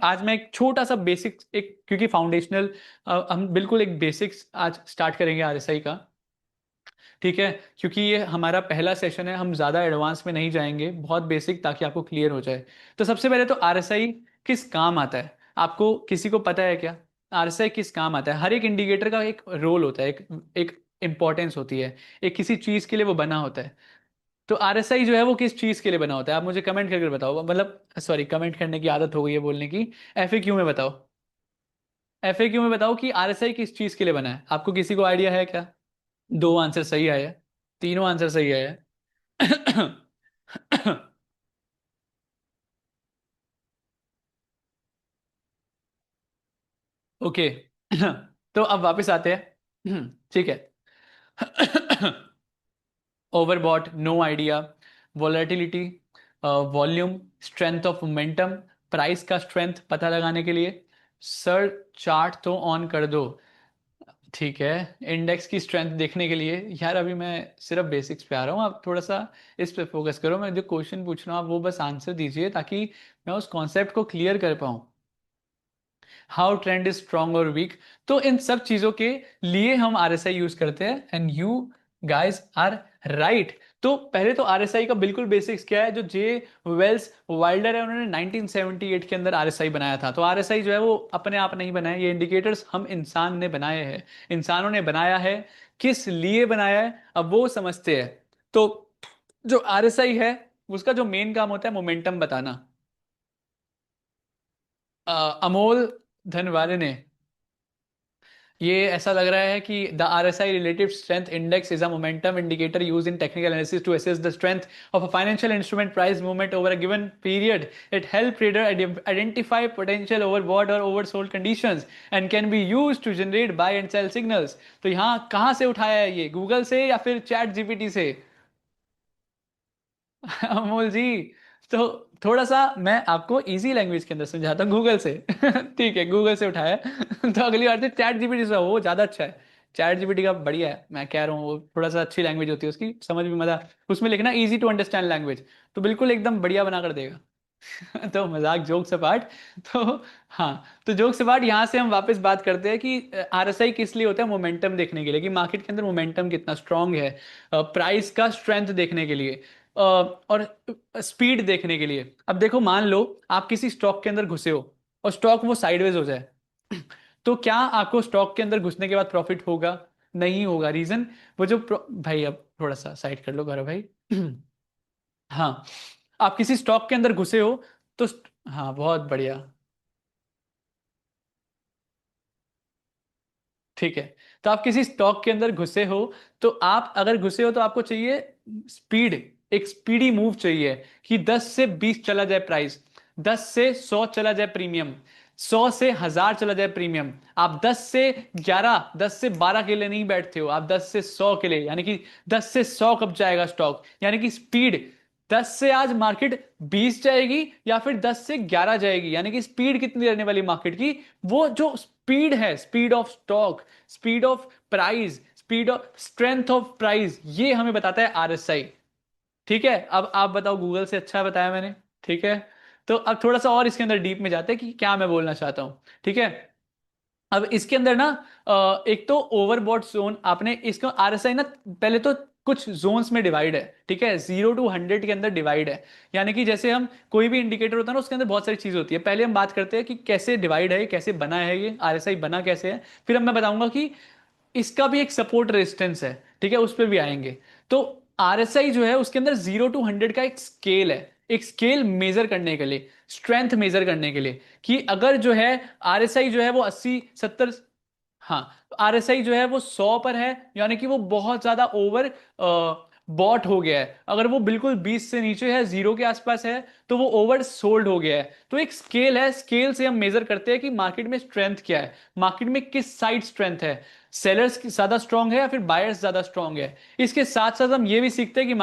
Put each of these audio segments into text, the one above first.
आज मैं एक छोटा सा बेसिक एक, क्योंकि फाउंडेशनल, हम बिल्कुल एक बेसिक्स आज स्टार्ट करेंगे आरएसआई का। ठीक है, क्योंकि ये हमारा पहला सेशन है, हम ज़्यादा एडवांस में नहीं जाएंगे, बहुत बेसिक, ताकि आपको क्लियर हो जाए। तो सबसे पहले तो आरएसआई किस काम आता है, आपको किसी को पता है क्या? आरएसआई किस काम आता है? हर एक इंडिकेटर का एक रोल होता है, एक एक इंपॉर्टेंस होती है, एक किसी चीज़ के लिए वो बना होता है। तो आरएसआई जो है वो किस चीज़ के लिए बना होता है, आप मुझे कमेंट करके बताओ, मतलब सॉरी, कमेंट करने की आदत हो गई है बोलने की। एफएक्यू में बताओ, एफएक्यू में बताओ कि आरएसआई किस चीज़ के लिए बना है, आपको किसी को आइडिया है क्या? दो आंसर सही आए हैं, तीनों आंसर सही आए हैं। ओके। तो अब वापस आते हैं। ठीक है। Overbought, no idea, volatility, volume, strength of momentum, price का स्ट्रेंथ पता लगाने के लिए। सर चार्ट तो ऑन कर दो। ठीक है, इंडेक्स की स्ट्रेंथ देखने के लिए। यार अभी मैं सिर्फ बेसिक्स पे आ रहा हूँ, आप थोड़ा सा इस पे फोकस करो, मैं जो क्वेश्चन पूछ रहा हूँ आप वो बस आंसर दीजिए, ताकि मैं उस कॉन्सेप्ट को क्लियर कर पाऊँ। हाउ ट्रेंड इज स्ट्रॉन्ग और वीक, तो इन सब चीजों के लिए हम आरएसआई यूज करते हैं, and you guys are right. तो पहले तो आरएसआई का बिल्कुल बेसिक्स क्या है, जो जे वेल्स वाइल्डर है उन्होंने 1978 के अंदर आरएसआई बनाया था। तो आरएसआई जो है वो अपने आप नहीं बनाया, ये इंडिकेटर्स हम इंसान ने बनाए हैं, इंसानों ने बनाया है। किस लिए बनाया है अब वो समझते हैं। तो जो आरएसआई है उसका जो मेन काम होता है मोमेंटम बताना। अमोल धनवारे ने, ये ऐसा लग रहा है कि the RSI relative strength index is a momentum indicator use in technical analysis to assess the strength of a financial instrument price movement over a given period. It help trader identify potential overbought और oversold conditions and can be used to generate buy and sell signals. तो यहाँ कहाँ से उठाया है ये, Google से या फिर चैट जीपीटी से? अमोल जी, तो थोड़ा सा मैं आपको इजी लैंग्वेज के अंदर समझाता हूँ गूगल से। ठीक है, गूगल से उठाया है। तो अगली बार से चैट जीपीटी से, वो ज़्यादा अच्छा है। चैट जीपीटी का बढ़िया है, मैं कह रहा हूँ, वो थोड़ा सा अच्छी लैंग्वेज होती है उसकी, समझ में मजा, उसमें लिखना इजी टू अंडरस्टैंड लैंग्वेज, तो बिल्कुल एकदम बढ़िया बना कर देगा। तो मजाक जोक से पार्ट। तो हाँ, तो जोक से पार्ट, यहाँ से हम वापस बात करते हैं कि आरएसआई किस लिए होता है, मोमेंटम देखने के लिए कि मार्केट के अंदर मोमेंटम कितना स्ट्रांग है, प्राइस का स्ट्रेंथ देखने के लिए, और स्पीड देखने के लिए। अब देखो, मान लो आप किसी स्टॉक के अंदर घुसे हो और स्टॉक वो साइडवेज हो जाए, तो क्या आपको स्टॉक के अंदर घुसने के बाद प्रॉफिट होगा? नहीं होगा। रीजन, वो जो भाई अब थोड़ा सा साइड कर लो गौरव भाई। हाँ, आप किसी स्टॉक के अंदर घुसे हो तो हाँ बहुत बढ़िया। ठीक है, तो आप किसी स्टॉक के अंदर घुसे हो, तो आप अगर घुसे हो तो आपको चाहिए स्पीड, एक स्पीडी मूव चाहिए, कि 10 से 20 चला जाए प्राइस, 10 से 100 चला जाए प्रीमियम, 100 से 1000 चला जाए प्रीमियम। आप 10 से 11, 10 से 12 के लिए नहीं बैठते हो, आप 10 से 100 के लिए, यानी कि 10 से 100 कब जाएगा स्टॉक, यानी कि स्पीड। 10 से आज मार्केट 20 जाएगी या फिर 10 से 11 जाएगी, यानी कि स्पीड कितनी रहने वाली मार्केट की, वो जो स्पीड है, speed of stock, speed of price, speed of strength of price, ये हमें बताता है आरएसआई। ठीक है, अब आप बताओ, गूगल से अच्छा बताया मैंने? ठीक है, तो अब थोड़ा सा और इसके अंदर डीप में जाते हैं कि क्या मैं बोलना चाहता हूं। ठीक है, अब इसके अंदर ना, एक तो ओवरबॉट जोन, आपने इसको आरएसआई ना पहले तो कुछ जोन्स में डिवाइड है। ठीक है, 0 to 100 के अंदर डिवाइड है, यानी कि जैसे हम कोई भी इंडिकेटर होता है ना, उसके अंदर बहुत सारी चीज होती है। पहले हम बात करते हैं कि कैसे डिवाइड है, कैसे बना है ये आरएसआई, बना कैसे है, फिर अब मैं बताऊंगा कि इसका भी एक सपोर्ट रेजिस्टेंस है। ठीक है, उस पर भी आएंगे। तो आरएसआई जो है उसके अंदर 0 to 100 का एक स्केल है, एक स्केल मेजर करने के लिए, स्ट्रेंथ मेजर करने के लिए, कि अगर जो है आरएसआई जो है वो 80 70, हाँ, आरएसआई जो है वो 100 पर है, यानी कि वो बहुत ज्यादा ओवर बॉट हो गया है। अगर वो बिल्कुल 20 से नीचे है, 0 के आसपास है, तो वो ओवर सोल्ड हो गया है। तो एक स्केल है, स्केल से हम मेजर करते हैं कि मार्केट में स्ट्रेंथ क्या है, मार्केट में किस साइड स्ट्रेंथ है, सेलर्स ज्यादा स्ट्रांग है या फिर बायर्स ज्यादा स्ट्रांग है। इसके साथ साथ हम ये भी सीखते हैं कि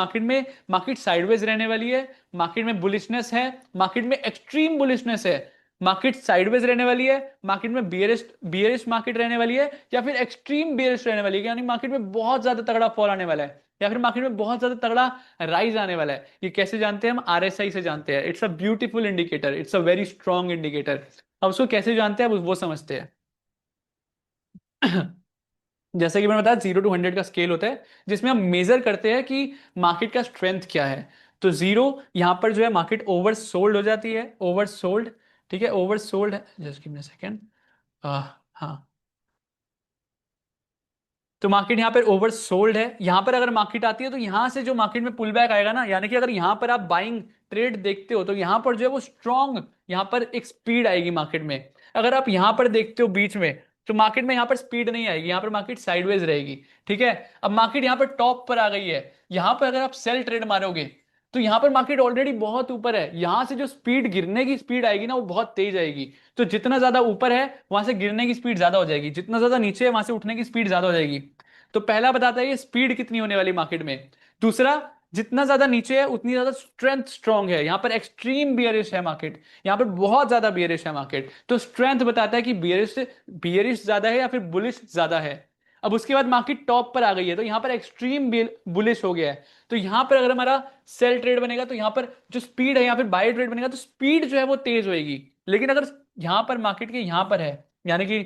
मार्केट साइडवेज रहने वाली है, मार्केट में बुलिशनेस है, मार्केट में एक्सट्रीम बुलिशनेस है, मार्केट साइडवेज रहने वाली है, मार्केट में बियरिश बियरिश मार्केट रहने वाली है, या फिर एक्सट्रीम बियरिश रहने वाली है, यानी मार्केट में बहुत ज्यादा तगड़ा फॉल आने वाला है, या फिर मार्केट में बहुत ज्यादा तगड़ा राइज आने वाला है। ये कैसे जानते हैं हम? आरएसआई से जानते हैं। It's a beautiful indicator, it's a very strong indicator. अब उसको कैसे जानते हैं, अब वो समझते हैं। जैसे कि मैंने बताया 0 to 100 का स्केल होता है, जिसमें हम मेजर करते हैं कि मार्केट का स्ट्रेंथ क्या है। तो जीरो, यहां पर जो है मार्केट ओवर सोल्ड हो जाती है, ओवर सोल्ड। ठीक है, ओवर सोल्ड है, जस्ट गिव मी सेकेंड। हाँ, तो मार्केट यहाँ पर ओवर सोल्ड है। यहां पर अगर मार्केट आती है तो यहां से जो मार्केट में पुल बैक आएगा ना, यानी कि अगर यहां पर आप बाइंग ट्रेड देखते हो तो यहां पर जो है वो स्ट्रॉन्ग, यहां पर एक स्पीड आएगी मार्केट में। अगर आप यहां पर देखते हो बीच में, तो मार्केट में यहां पर स्पीड नहीं आएगी, यहां पर मार्केट साइडवेज रहेगी। ठीक है, अब मार्केट यहां पर टॉप पर आ गई है, यहां पर अगर आप सेल ट्रेड मारोगे तो यहां पर मार्केट ऑलरेडी बहुत ऊपर है, यहां से जो स्पीड गिरने की स्पीड आएगी ना वो बहुत तेज आएगी। तो जितना ज्यादा ऊपर है वहां से गिरने की स्पीड ज्यादा हो जाएगी, जितना ज्यादा नीचे है वहां से उठने की स्पीड ज्यादा हो जाएगी। तो पहला बताता है ये स्पीड कितनी होने वाली मार्केट में। दूसरा, जितना ज्यादा नीचे है उतनी ज्यादा स्ट्रेंथ स्ट्रांग है, यहां पर एक्सट्रीम बियरिश है मार्केट, यहां पर बहुत ज्यादा बियरिश है मार्केट, तो स्ट्रेंथ बताता है कि बियरिश बियरिश ज्यादा है या फिर बुलिश ज्यादा है। अब उसके बाद मार्केट टॉप पर आ गई है तो यहां पर एक्सट्रीम बुलिश हो गया है। तो यहां पर अगर हमारा सेल ट्रेड बनेगा तो यहां पर जो स्पीड है, यहां पर बाय ट्रेड बनेगा तो स्पीड जो है वो तेज होएगी। लेकिन अगर यहां पर मार्केट के यहां पर है, यानी कि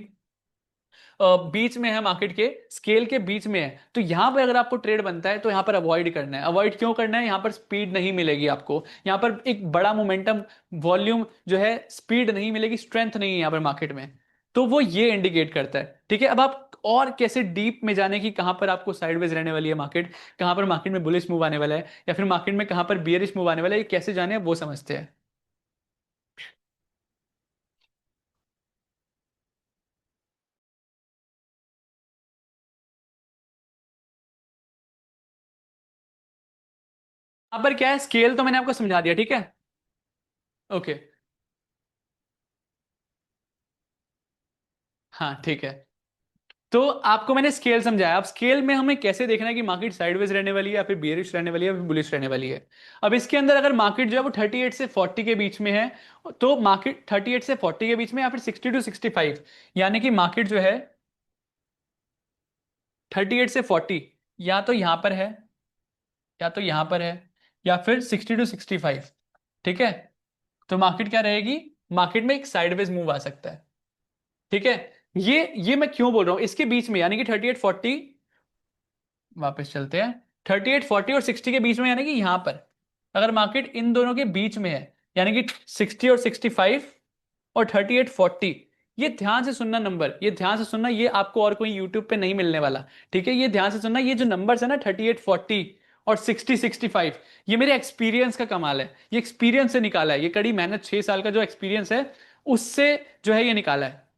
बीच में है, मार्केट के स्केल के बीच में है, तो यहां पर अगर आपको ट्रेड बनता है तो यहां पर अवॉइड करना है। अवॉइड क्यों करना है? यहां पर स्पीड नहीं मिलेगी आपको, यहां पर एक बड़ा मोमेंटम वॉल्यूम जो है, स्पीड नहीं मिलेगी, स्ट्रेंथ नहीं है यहां पर मार्केट में। तो वो ये इंडिकेट करता है। ठीक है, अब आप और कैसे डीप में जाने की कहां पर आपको साइडवेज रहने वाली है मार्केट, कहां पर मार्केट में बुलिश मूव आने वाला है, या फिर मार्केट में कहां पर बियरिश मूव आने वाला है, ये कैसे जाने वो समझते हैं। यहां पर क्या है, स्केल तो मैंने आपको समझा दिया, ठीक है। ओके, हाँ ठीक है। तो आपको मैंने स्केल समझाया, अब स्केल में हमें कैसे देखना है कि मार्केट साइडवेज रहने वाली है या फिर बियरिश रहने वाली है या फिर बुलिश रहने वाली है। अब इसके अंदर अगर मार्केट जो है वो 38 से 40 के बीच में है, तो मार्केट 38 से 40 के बीच में, या फिर 60 to 65, यानी कि मार्केट जो है 38 से 40 या तो यहां पर है, या तो यहां पर है, या फिर 60 to 65। ठीक है, तो मार्केट क्या रहेगी, मार्केट में एक साइडवेज मूव आ सकता है। ठीक है, ये मैं क्यों बोल रहा हूं इसके बीच में, यानी कि 38-40, वापस चलते हैं, 38-40 और 60 के बीच में, यानी कि यहां पर अगर मार्केट इन दोनों के बीच में है, यानी कि 60 और 65 और 38-40, ये ध्यान से सुनना नंबर, ये ध्यान से सुनना, ये आपको और कोई यूट्यूब पे नहीं मिलने वाला। ठीक है, ये ध्यान से सुनना, ये जो नंबर्स है ना 38-40 और 60-65, ये मेरे एक्सपीरियंस का कमाल है, ये एक्सपीरियंस से निकाला है, ये कड़ी मेहनत 6 साल का जो एक्सपीरियंस है उससे जो है ये निकाला है।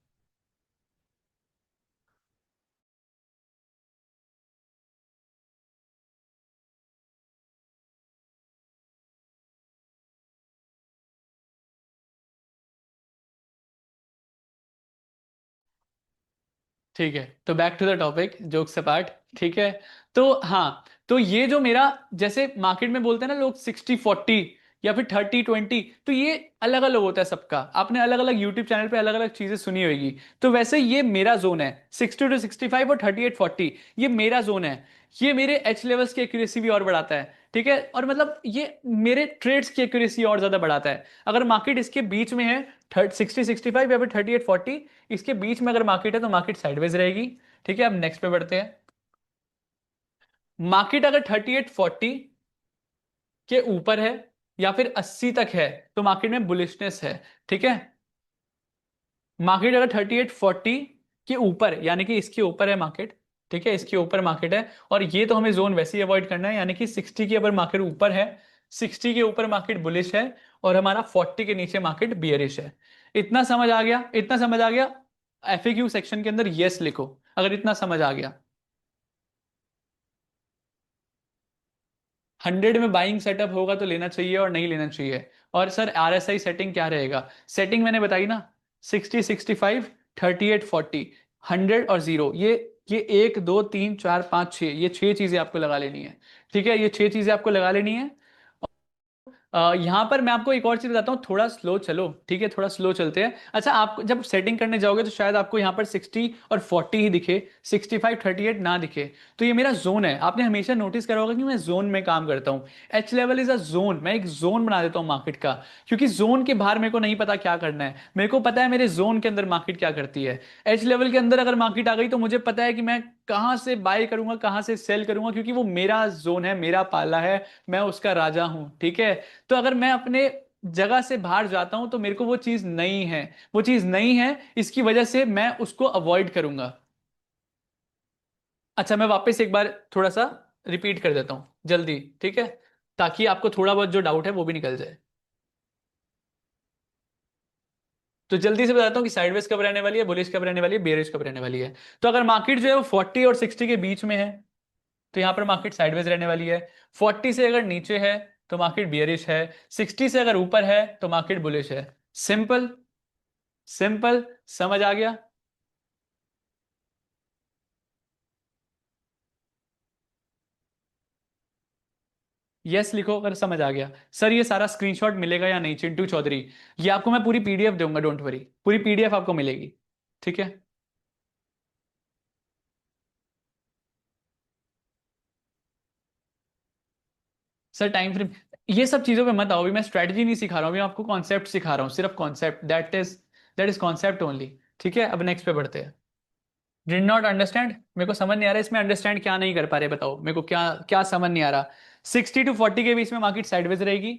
ठीक है, तो back to the topic, jokes apart. ठीक है, तो हाँ, तो ये जो मेरा, जैसे मार्केट में बोलते हैं ना लोग 60-40 या फिर 30-20, तो ये अलग अलग होता है सबका, आपने अलग अलग यूट्यूब चैनल पे अलग अलग चीजें सुनी होगी। तो वैसे ये मेरा जोन है 60 to 65 और 38-40, ये मेरा जोन है। ये मेरे एच लेवल्स की एक्यूरेसी भी और बढ़ाता है। ठीक है, और मतलब ये मेरे ट्रेड्स की एक्यूरेसी और ज्यादा बढ़ाता है। अगर मार्केट इसके बीच में है, 60-65 या फिर 38-40, इसके बीच में अगर मार्केट है तो मार्केट साइडवेज रहेगी। ठीक है, अब नेक्स्ट पे बढ़ते हैं। मार्केट अगर 38-40 के ऊपर है या फिर 80 तक है तो मार्केट में बुलिशनेस है। ठीक है, मार्केट अगर 38-40 के ऊपर, यानी कि इसके ऊपर है मार्केट, ठीक है, इसके ऊपर मार्केट है, और ये तो हमें जोन वैसे ही अवॉइड करना है, यानी कि 60 के ऊपर मार्केट ऊपर है, 60 के ऊपर मार्केट बुलिश है, और हमारा 40 के नीचे मार्केट बियरिश है। इतना समझ आ गया? इतना समझ आ गया? एफएक्यू सेक्शन के अंदर यस लिखो अगर इतना समझ आ गया। 100 में बाइंग सेटअप होगा तो लेना चाहिए और नहीं लेना चाहिए। और सर आरएसआई सेटिंग क्या रहेगा? सेटिंग मैंने बताई ना, 60-65, 38-40, 100 और 0, ये 1 2 3 4 5 6, ये 6 चीजें आपको लगा लेनी है। ठीक है, ये 6 चीजें आपको लगा लेनी है। यहाँ पर मैं आपको एक और चीज बताता हूँ, थोड़ा स्लो चलो, ठीक है, थोड़ा स्लो चलते हैं। अच्छा, आप जब सेटिंग करने जाओगे तो शायद आपको यहाँ पर 60 और 40 ही दिखे, 65 38 ना दिखे। तो ये मेरा जोन है, आपने हमेशा नोटिस करा होगा कि मैं जोन में काम करता हूँ। H level is a zone, मैं एक जोन बना देता हूँ मार्केट का, क्योंकि जोन के बाहर मेरे को नहीं पता क्या करना है, मेरे को पता है मेरे जोन के अंदर मार्केट क्या करती है। एच लेवल के अंदर अगर मार्केट आ गई तो मुझे पता है कि मैं कहाँ से बाय करूंगा, कहाँ से सेल करूंगा, क्योंकि वो मेरा जोन है, मेरा पाला है, मैं उसका राजा हूं, ठीक है। तो अगर मैं अपने जगह से बाहर जाता हूं तो मेरे को वो चीज नहीं है, वो चीज नहीं है, इसकी वजह से मैं उसको अवॉइड करूंगा। अच्छा, मैं वापस एक बार थोड़ा सा रिपीट कर देता हूं जल्दी, ठीक है, ताकि आपको थोड़ा बहुत जो डाउट है वो भी निकल जाए। तो जल्दी से बताता हूँ कि साइडवेज कब रहने वाली है, बुलिश कब रहने वाली है, बेरिश कब रहने वाली है। तो अगर मार्केट जो है वो 40 और 60 के बीच में है तो यहां पर मार्केट साइडवेज रहने वाली है। 40 से अगर नीचे है तो मार्केट बियरिश है। 60 से अगर ऊपर है तो मार्केट बुलिश है। सिंपल, सिंपल, समझ आ गया। यस लिखो अगर समझ आ गया। सर ये सारा स्क्रीनशॉट मिलेगा या नहीं चिंटू चौधरी? ये आपको मैं पूरी पीडीएफ दूंगा, डोंट वरी, पूरी पीडीएफ आपको मिलेगी, ठीक है। सर टाइम फ्रेम, ये सब चीजों पे मत आओ, अभी मैं स्ट्रेटजी नहीं सिखा रहा हूँ, अभी मैं आपको कॉन्सेप्ट सिखा रहा हूँ, सिर्फ concept, that is concept only. ठीक है, अब नेक्स्ट पे बढ़ते हैं। डिड नॉट अंडरस्टैंड, मेरे को समझ नहीं आ रहा इसमें, अंडरस्टैंड क्या नहीं कर पा रहे बताओ मेरे को, क्या क्या समझ नहीं आ रहा। 60 to 40 के बीच में मार्केट साइडवेज रहेगी,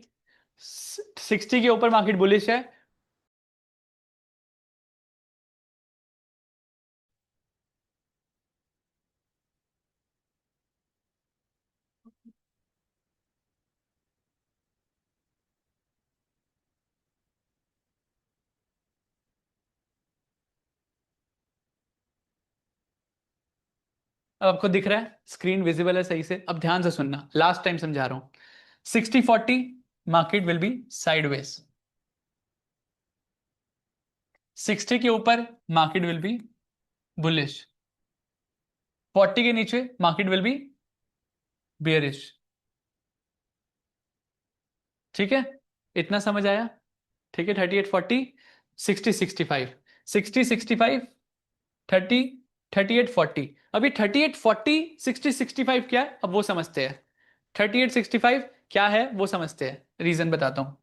60 के ऊपर मार्केट बुलिश है। अब आपको दिख रहा है, स्क्रीन विजिबल है सही से? अब ध्यान से सुनना, लास्ट टाइम समझा रहा हूं। 60 40 मार्केट विल बी साइडवेज, 60 के ऊपर मार्केट विल बी बुलिश, 40 के नीचे मार्केट विल बी बियरिश। ठीक है, इतना समझ आया? ठीक है, 38 40, 60 65, 60 65, 30 38 40। अभी 38 40 60 65 क्या है अब वो समझते हैं। 38 65 क्या है वो समझते हैं, रीजन बताता हूँ।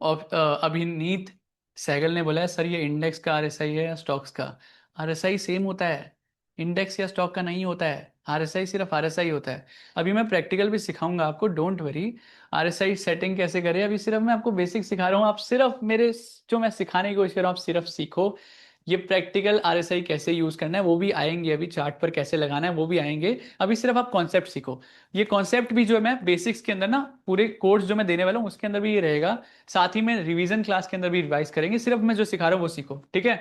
और अभिनीत सहगल ने बोला है सर ये इंडेक्स का आरएसआई है या स्टॉक्स का? आरएसआई सेम होता है, इंडेक्स या स्टॉक का नहीं होता है, आरएसआई सिर्फ आरएसआई होता है। अभी मैं प्रैक्टिकल भी सिखाऊंगा आपको, डोंट वरी। आरएसआई सेटिंग कैसे करें, अभी सिर्फ मैं आपको बेसिक सिखा रहा हूँ, आप सिर्फ मेरे जो मैं सिखाने की कोशिश कर रहा हूँ आप सिर्फ सीखो। ये प्रैक्टिकल आरएसआई कैसे यूज करना है वो भी आएंगे, अभी चार्ट पर कैसे लगाना है वो भी आएंगे। अभी सिर्फ आप कॉन्सेप्ट सीखो। ये कॉन्सेप्ट भी जो है मैं बेसिक्स के अंदर ना, पूरे कोर्स जो मैं देने वाला हूँ उसके अंदर भी ये रहेगा। साथ ही में रिवीजन क्लास के अंदर भी रिवाइज करेंगे, सिर्फ मैं जो सिखा रहा हूँ वो सीखो, ठीक है।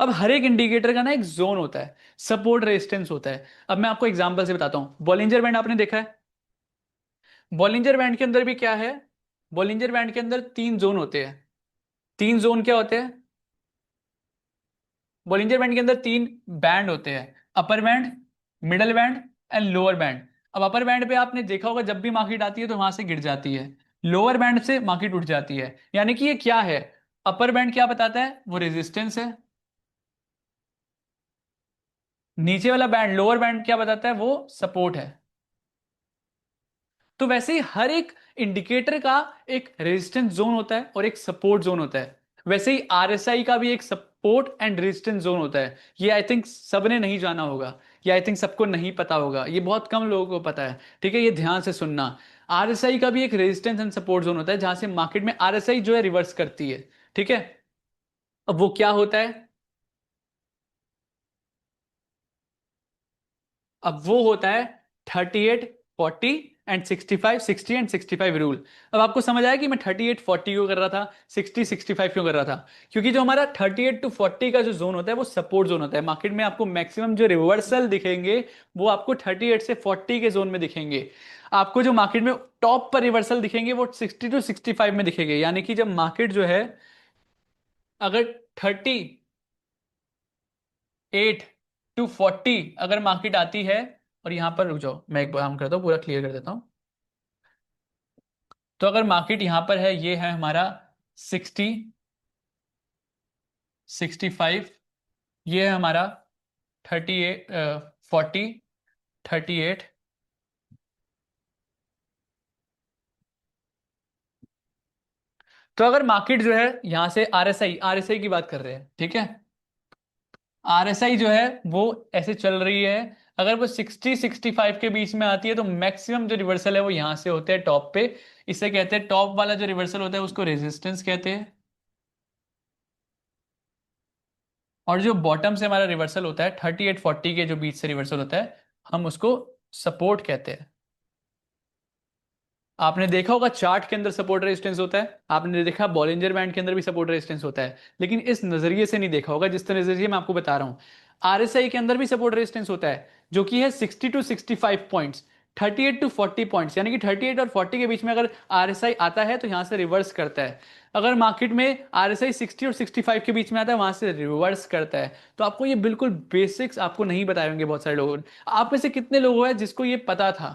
अब हर एक इंडिकेटर का ना एक जोन होता है, सपोर्ट रेजिस्टेंस होता है। अब मैं आपको एग्जांपल से बताता हूँ, बॉलिंजर बैंड आपने देखा है? बॉलिंजर बैंड के अंदर भी क्या है, बॉलिंजर बैंड के अंदर 3 जोन होते हैं। 3 जोन क्या होते हैं? बॉलिंजर बैंड के अंदर 3 बैंड होते हैं, upper band, middle band and lower band. अब अपर बैंड पे आपने देखा होगा जब भी मार्केट आती है तो वहां से गिर जाती है, लोअर बैंड से मार्केट उठ जाती है, यानी कि ये क्या है? अपर बैंड क्या बताता है, वो रेजिस्टेंस है। नीचे वाला बैंड, लोअर बैंड क्या बताता है, वो सपोर्ट है। तो वैसे ही हर एक इंडिकेटर का एक रेजिस्टेंस जोन होता है और एक सपोर्ट जोन होता है। वैसे ही आरएसआई का भी एक सपोर्ट एंड रेजिस्टेंस जोन होता है। ये आई थिंक सबने नहीं जाना होगा, ये आई थिंक सबको नहीं पता होगा, ये बहुत कम लोगों को पता है, ठीक है। ये ध्यान से सुनना, आरएसआई का भी एक रेजिस्टेंस एंड सपोर्ट जोन होता है जहां से मार्केट में आरएसआई जो है रिवर्स करती है, ठीक है। अब वो क्या होता है? अब वो होता है 38 40 एंड 65 60 एंड 65 रूल। अब आपको समझ आया कि मैं 38 40 क्यों कर रहा था, 60 65 क्यों कर रहा था? क्योंकि जो हमारा 38 to 40 का जो जोन होता है वो सपोर्ट जोन होता है। मार्केट में आपको मैक्सिमम जो रिवर्सल दिखेंगे वो आपको 38 से 40 के जोन में दिखेंगे। आपको जो मार्केट में टॉप पर रिवर्सल दिखेंगे वो 60 to 65 में दिखेंगे, यानी कि जब मार्केट जो है, अगर 38 to 40 अगर मार्केट आती है, और यहां पर रुक जाओ मैं एक काम करता हूँ पूरा क्लियर कर देता हूँ। तो अगर मार्केट यहां पर है, ये है हमारा 60, 65, ये है हमारा 38, 40, 38। तो अगर मार्केट जो है यहां से आरएसआई की बात कर रहे हैं, ठीक है, आरएसआई जो है वो ऐसे चल रही है, अगर वो 60-65 के बीच में आती है तो मैक्सिमम जो रिवर्सल है वो यहां से होते हैं टॉप पे। इसे कहते हैं, टॉप वाला जो रिवर्सल होता है उसको रेजिस्टेंस कहते हैं, और जो बॉटम से हमारा रिवर्सल होता है 38-40 के जो बीच से रिवर्सल होता है, हम उसको सपोर्ट कहते हैं। आपने देखा होगा चार्ट के अंदर सपोर्ट रेजिस्टेंस होता है, आपने देखा बॉलिंजर बैंड के अंदर भी सपोर्ट रेजिस्टेंस होता है, लेकिन इस नजरिए से नहीं देखा होगा जिस नजरिए मैं आपको बता रहा हूं। आरएसआई के अंदर भी सपोर्ट रेजिस्टेंस होता है, जो कि है 60-65 पॉइंट्स, 38-40 पॉइंट्स, यानी कि 38 और 40 के बीच में अगर आरएसआई आता है तो यहां से रिवर्स करता है। अगर मार्केट में आरएसआई 60 और 65 के बीच में आता है, वहां से रिवर्स करता है। तो आपको ये बिल्कुल बेसिक्स आपको नहीं बताए होंगे बहुत सारे लोगों ने। आप में से कितने लोग हैं जिसको ये पता था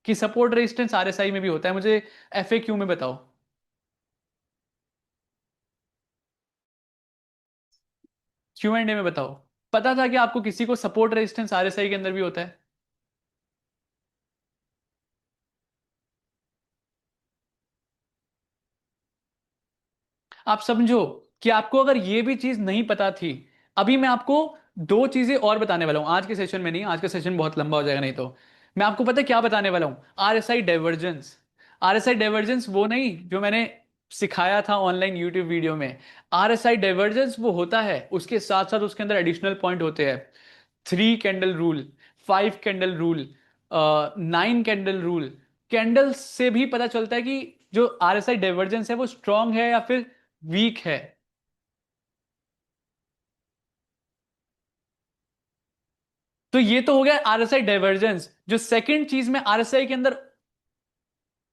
कि सपोर्ट रेजिस्टेंस आरएसआई में भी होता है? मुझे एफएक्यू में बताओ। क्यू एंड ए में बताओ। पता था कि आपको किसी को सपोर्ट रेजिस्टेंस आरएसआई के अंदर भी होता है? आप समझो कि आपको अगर ये भी चीज नहीं पता थी, अभी मैं आपको दो चीजें और बताने वाला हूं आज के सेशन में, नहीं आज का सेशन बहुत लंबा हो जाएगा नहीं तो। मैं आपको पता है क्या बताने वाला हूं? RSI divergence. आरएसआई डाइवर्जेंस वो नहीं जो मैंने सिखाया था ऑनलाइन यूट्यूब वीडियो में। आरएसआई डाइवर्जेंस वो होता है, उसके साथ साथ उसके अंदर एडिशनल पॉइंट होते हैं। 3 candle rule, 5 candle rule, 9 candle rule. Candle से भी पता चलता है कि जो आरएसआई डाइवर्जेंस है वो स्ट्रांग है या फिर वीक है। तो ये तो हो गया आरएसआई डाइवर्जेंस। जो सेकंड चीज में आरएसआई के अंदर,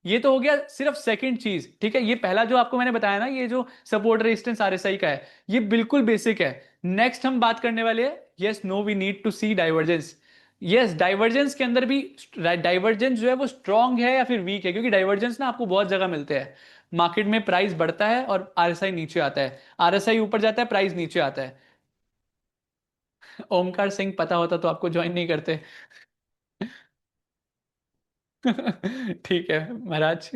ये तो हो गया सिर्फ सेकंड चीज, ठीक है। ये पहला जो आपको मैंने बताया ना, ये जो सपोर्ट रेजिस्टेंस आरएसआई का है, ये बिल्कुल बेसिक है। नेक्स्ट हम बात करने वाले हैं, yes no we need to see divergence. Yes, divergence के अंदर भी डाइवर्जेंस जो है वो स्ट्रांग है या फिर वीक है, क्योंकि डाइवर्जेंस ना आपको बहुत जगह मिलते हैं। मार्केट में प्राइस बढ़ता है और आरएसआई नीचे आता है, आरएसआई ऊपर जाता है, प्राइस नीचे आता है। ओमकार सिंह पता होता तो आपको ज्वाइन नहीं करते। ठीक है महाराज।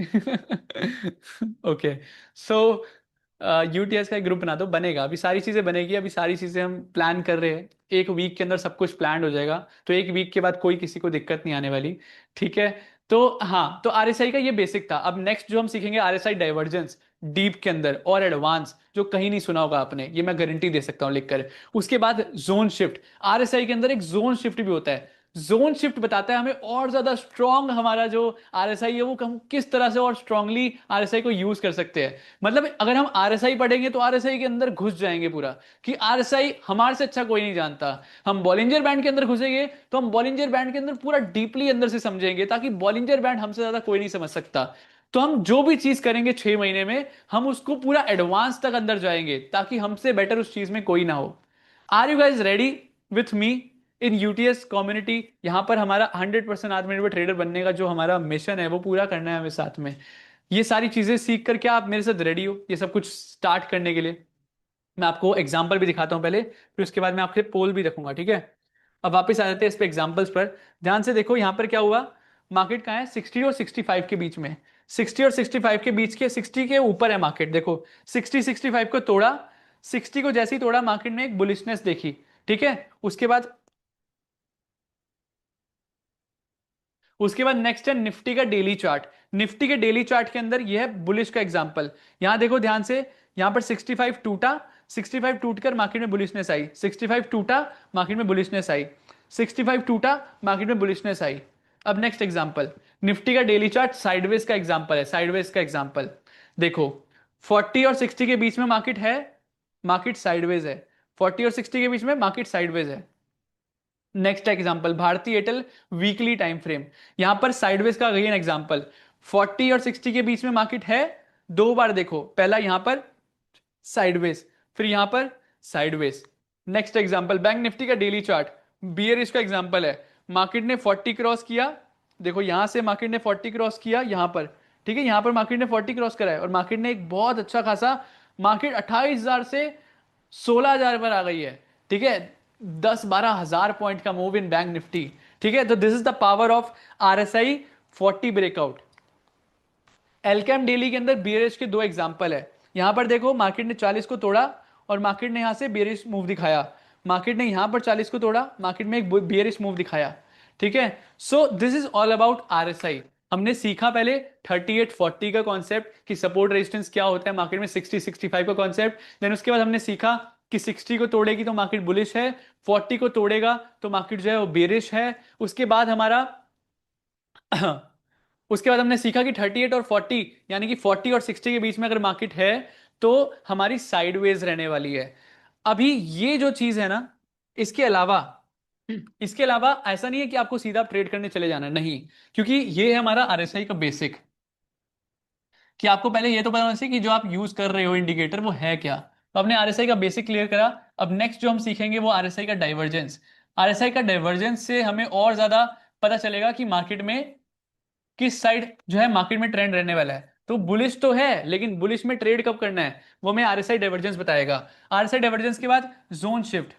ओके। सो यूटीएस का एक ग्रुप बना दो, बनेगा, अभी सारी चीजें बनेगी, अभी सारी चीजें हम प्लान कर रहे हैं। एक वीक के अंदर सब कुछ प्लान हो जाएगा, तो एक वीक के बाद कोई किसी को दिक्कत नहीं आने वाली, ठीक है। तो हाँ, तो आरएसआई का ये बेसिक था। अब नेक्स्ट जो हम सीखेंगे आरएसआई डाइवर्जेंस, डीप के अंदर और एडवांस, जो कहीं नहीं सुना होगा आपने, ये मैं गारंटी दे सकता हूं लिखकर। उसके बाद जोन शिफ्ट, आरएसआई के अंदर एक जोन शिफ्ट भी होता है। जोन शिफ्ट बताता है हमें और ज्यादा स्ट्रांग हमारा जो आरएसआई है वो हम किस तरह से और स्ट्रांगली आरएसआई को यूज कर सकते हैं। मतलब अगर हम आरएसआई पढ़ेंगे तो आरएसआई के अंदर घुस जाएंगे पूरा, कि आरएसआई हमारे से अच्छा कोई नहीं जानता। हम बॉलिंजर बैंड के अंदर घुसेंगे तो हम बॉलिंजर बैंड के अंदर पूरा डीपली अंदर से समझेंगे, ताकि बॉलिंजर बैंड हमसे ज्यादा कोई नहीं समझ सकता। तो हम जो भी चीज करेंगे 6 महीने में, हम उसको पूरा एडवांस तक अंदर जाएंगे, ताकि हमसे बेटर उस चीज में कोई ना हो। Are you guys ready with me in UTS community? यहां पर हमारा 100% आत्मनिर्भर ट्रेडर बनने का जो हमारा मिशन है वो पूरा करना है हमें साथ में। ये सारी चीजें सीख कर, क्या आप मेरे साथ रेडी हो ये सब कुछ स्टार्ट करने के लिए? मैं आपको एग्जाम्पल भी दिखाता हूं पहले, फिर उसके बाद मैं आपके पोल भी रखूंगा, ठीक है। अब वापस आ जाते हैं इस पे एग्जाम्पल्स पर। ध्यान से देखो यहां पर क्या हुआ। मार्केट कहाँ है? 60 और 65 के बीच में। 60 और 65 के बीच के, 60 के ऊपर है मार्केट, देखो 60-65 को तोड़ा। 60 को जैसे ही तोड़ा, मार्केट में एक बुलिशनेस देखी, ठीक है। उसके बाद, नेक्स्ट है निफ्टी का डेली चार्ट। निफ्टी के डेली चार्ट के अंदर यह है बुलिश का एग्जांपल। यहां देखो ध्यान से, यहां पर 65 टूटा, 65 टूटकर मार्केट में बुलिशनेस आई, 65 टूटा, मार्केट में बुलिशनेस आई, 65 टूटा, मार्केट में बुलिशनेस आई। अब नेक्स्ट एग्जांपल, निफ्टी का डेली चार्ट साइडवेज का एग्जांपल है, साइडवेज का एग्जांपल। देखो 40 और 60 के बीच में मार्केट है, मार्केट साइडवेज है। 40 और 60 के बीच में मार्केट साइडवेज है। Next example, Bharti Airtel weekly time frame, यहां पर साइडवेज का अगेन एग्जांपल। 40 और 60 के बीच में मार्केट है, दो बार देखो, पहला यहां पर साइडवेज, फिर यहां पर sideways. Next example, bank Nifty का डेली चार्ट, बियरिश का एग्जांपल है। मार्केट ने 40 क्रॉस किया, देखो यहां से मार्केट ने 40 क्रॉस किया यहां पर, ठीक है, यहां पर मार्केट ने 40 क्रॉस करा है और मार्केट ने एक बहुत अच्छा खासा, मार्केट 28,000 से 16,000 पर आ गई है। ठीक है, 10-12 हजार पॉइंट का मूव इन बैंक निफ्टी। ठीक है, तो this is the power of RSI 40 breakout. Alkem daily के अंदर बियरिश के दो एग्जांपल है। यहां पर देखो मार्केट ने 40 को तोड़ा और मार्केट ने यहां से बियरिश मूव दिखाया। मार्केट ने यहां पर 40 को तोड़ा, मार्केट में एक बियरिश मूव दिखाया। ठीक है, so this is all about RSI। हमने सीखा पहले 38-40 का कॉन्सेप्ट कि सपोर्ट रेजिस्टेंस क्या होता है मार्केट में, 60-65 का कॉन्सेप्ट। देन उसके बाद हमने सीखा कि 60 को तोड़ेगी तो मार्केट बुलिश है, 40 को तोड़ेगा तो मार्केट जो है वो बेरिश है। उसके बाद हमारा उसके बाद हमने सीखा कि 38 और 40 यानी कि 40 और 60 के बीच में अगर मार्केट है तो हमारी साइडवेज रहने वाली है। अभी ये जो चीज है ना, इसके अलावा इसके अलावा ऐसा नहीं है कि आपको सीधा ट्रेड करने चले जाना है, नहीं, क्योंकि ये है हमारा RSI का बेसिक, कि आपको पहले ये तो पता होना चाहिए कि जो आप यूज कर रहे हो इंडिकेटर वो है क्या। तो आपने RSI का बेसिक क्लियर करा। अब नेक्स्ट जो हम सीखेंगे वो RSI का डाइवर्जेंस। RSI का डाइवर्जेंस से हमें और ज्यादा पता चलेगा कि मार्केट में किस साइड जो है मार्केट में ट्रेंड रहने वाला है। तो बुलिश तो है, लेकिन बुलिश में ट्रेड कब करना है वो हमें RSI डाइवर्जेंस बताएगा। RSI डाइवर्जेंस के बाद जोन शिफ्ट,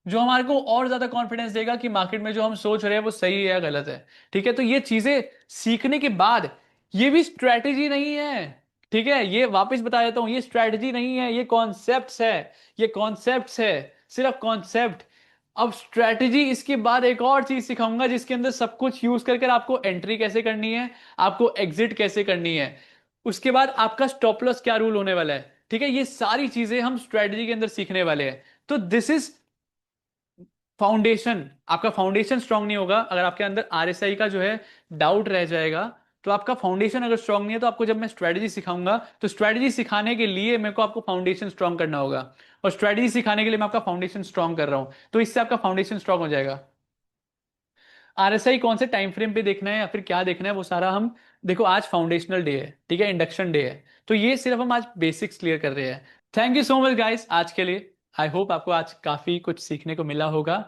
जो हमारे को और ज्यादा कॉन्फिडेंस देगा कि मार्केट में जो हम सोच रहे हैं वो सही है या गलत है। ठीक है, तो ये चीजें सीखने के बाद, ये भी स्ट्रैटेजी नहीं है। ठीक है, ये वापस बता देता हूं, ये स्ट्रैटेजी नहीं है, ये कॉन्सेप्ट्स है। ये कॉन्सेप्ट्स है, सिर्फ कॉन्सेप्ट। अब स्ट्रैटेजी इसके बाद एक और चीज सिखाऊंगा जिसके अंदर सब कुछ यूज करके आपको एंट्री कैसे करनी है, आपको एग्जिट कैसे करनी है, उसके बाद आपका स्टॉप लॉस क्या रूल होने वाला है। ठीक है, ये सारी चीजें हम स्ट्रैटेजी के अंदर सीखने वाले हैं। तो दिस इज फाउंडेशन। आपका फाउंडेशन स्ट्रांग नहीं होगा अगर आपके अंदर RSI का जो है डाउट रह जाएगा। तो आपका फाउंडेशन अगर स्ट्रांग नहीं है तो आपको जब मैं स्ट्रेटजी सिखाऊंगा तो स्ट्रेटजी सिखाने के लिए मेरे को आपको फाउंडेशन स्ट्रांग करना होगा, और स्ट्रेटजी सिखाने के लिए मैं आपका फाउंडेशन स्ट्रांग कर रहा हूं, तो इससे आपका फाउंडेशन स्ट्रांग हो जाएगा। RSI कौन से टाइम फ्रेम पे देखना है या फिर क्या देखना है वो सारा हम, देखो आज फाउंडेशनल डे है, ठीक है, इंडक्शन डे है, तो ये सिर्फ हम आज बेसिक्स क्लियर कर रहे हैं। Thank you so much guys आज के लिए। आई होप आपको आज काफी कुछ सीखने को मिला होगा।